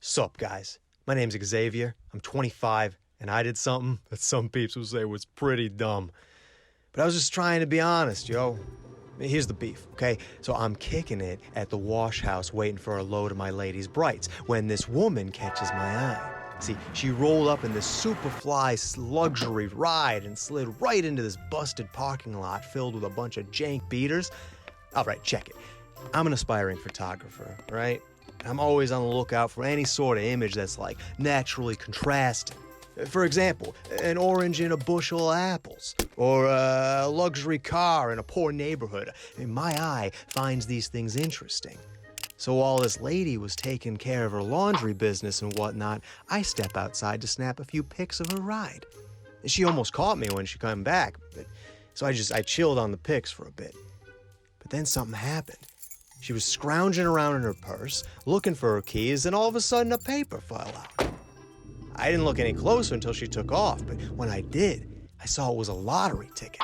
Sup, guys? My name's Xavier. I'm 25, and I did something that some peeps would say was pretty dumb. But I was just trying to be honest, yo. Here's the beef, okay? So I'm kicking it at the wash house waiting for a load of my lady's brights when this woman catches my eye. See, she rolled up in this Superfly luxury ride and slid right into this busted parking lot filled with a bunch of jank beaters. All right, check it. I'm an aspiring photographer, right? I'm always on the lookout for any sort of image that's like naturally contrasting. For example, an orange in a bushel of apples, or a luxury car in a poor neighborhood. My eye finds these things interesting. So while this lady was taking care of her laundry business and whatnot, I step outside to snap a few pics of her ride. She almost caught me when she came back, so I chilled on the pics for a bit. But then something happened. She was scrounging around in her purse, looking for her keys, and all of a sudden a paper fell out. I didn't look any closer until she took off, but when I did, I saw it was a lottery ticket.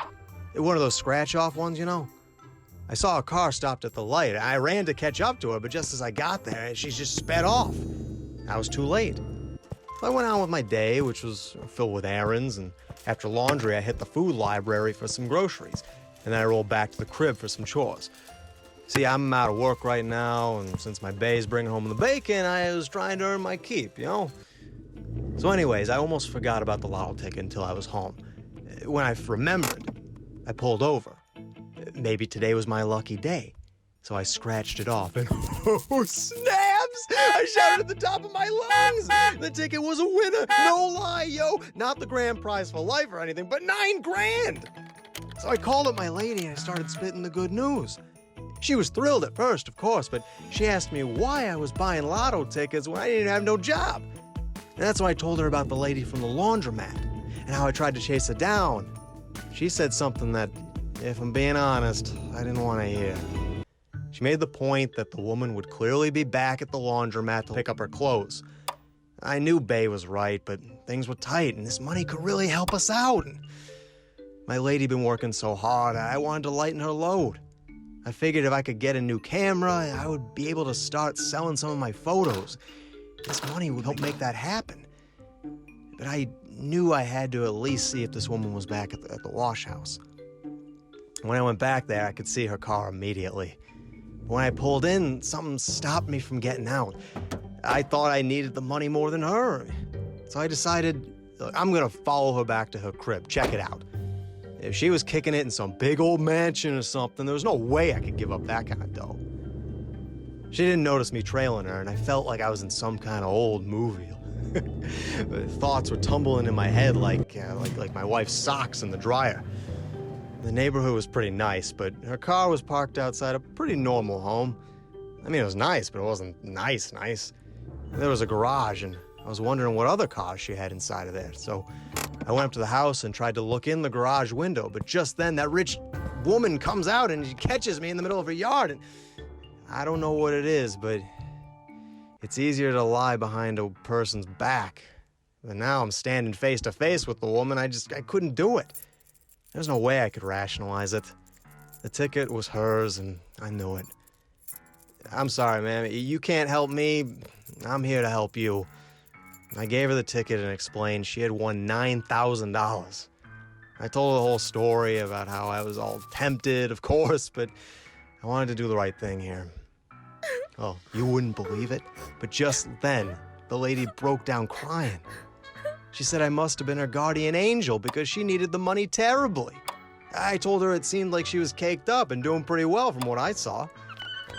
One of those scratch-off ones, you know? I saw a car stopped at the light. I ran to catch up to her, but just as I got there, she just sped off. I was too late. So I went on with my day, which was filled with errands, and after laundry, I hit the food library for some groceries, and then I rolled back to the crib for some chores. See, I'm out of work right now, and since my bae's bringing home the bacon, I was trying to earn my keep, you know? So anyways, I almost forgot about the lotto ticket until I was home. When I remembered, I pulled over. Maybe today was my lucky day. So I scratched it off and oh, snaps! I shouted at the top of my lungs! The ticket was a winner! No lie, yo! Not the grand prize for life or anything, but $9 grand! So I called up my lady and I started spitting the good news. She was thrilled at first, of course, but she asked me why I was buying lotto tickets when I didn't have no job. And that's when I told her about the lady from the laundromat and how I tried to chase her down. She said something that, if I'm being honest, I didn't want to hear. She made the point that the woman would clearly be back at the laundromat to pick up her clothes. I knew Bae was right, but things were tight and this money could really help us out. And my lady been working so hard, I wanted to lighten her load. I figured if I could get a new camera, I would be able to start selling some of my photos. This money would help make that happen. But I knew I had to at least see if this woman was back at the wash house. When I went back there, I could see her car immediately. When I pulled in, something stopped me from getting out. I thought I needed the money more than her. So I decided, I'm gonna follow her back to her crib, check it out. If she was kicking it in some big old mansion or something, there was no way I could give up that kind of dough. She didn't notice me trailing her, and I felt like I was in some kind of old movie. Thoughts were tumbling in my head like my wife's socks in the dryer. The neighborhood was pretty nice, but her car was parked outside a pretty normal home. I mean, it was nice, but it wasn't nice. There was a garage, and I was wondering what other cars she had inside of there. So I went up to the house and tried to look in the garage window, but just then that rich woman comes out and she catches me in the middle of her yard. And I don't know what it is, but it's easier to lie behind a person's back. But now I'm standing face to face with the woman. I couldn't do it. There's no way I could rationalize it. The ticket was hers, and I knew it. I'm sorry, ma'am. You can't help me. I'm here to help you. I gave her the ticket and explained she had won $9,000. I told her the whole story about how I was all tempted, of course, but I wanted to do the right thing here. Oh, you wouldn't believe it, but just then, the lady broke down crying. She said I must have been her guardian angel because she needed the money terribly. I told her it seemed like she was caked up and doing pretty well from what I saw.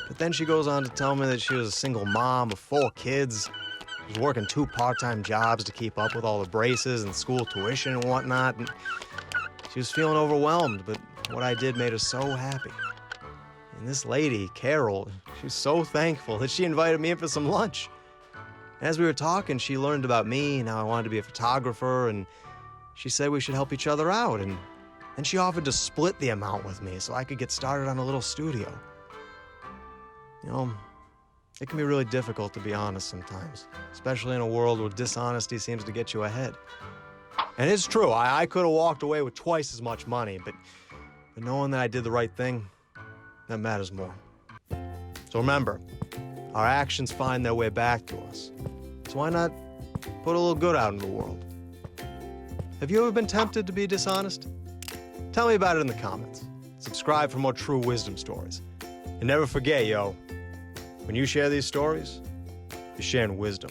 But then she goes on to tell me that she was a single mom of 4 kids. She was working 2 part-time jobs to keep up with all the braces and school tuition and whatnot. And she was feeling overwhelmed, but what I did made her so happy. And this lady, Carol, she was so thankful that she invited me in for some lunch. As we were talking, she learned about me and how I wanted to be a photographer, and she said we should help each other out. And then she offered to split the amount with me so I could get started on a little studio. You know, it can be really difficult to be honest sometimes, especially in a world where dishonesty seems to get you ahead. And it's true, I could have walked away with twice as much money, but knowing that I did the right thing, that matters more. So remember, our actions find their way back to us. So why not put a little good out in the world? Have you ever been tempted to be dishonest? Tell me about it in the comments. Subscribe for more true wisdom stories. And never forget, yo, when you share these stories, you're sharing wisdom.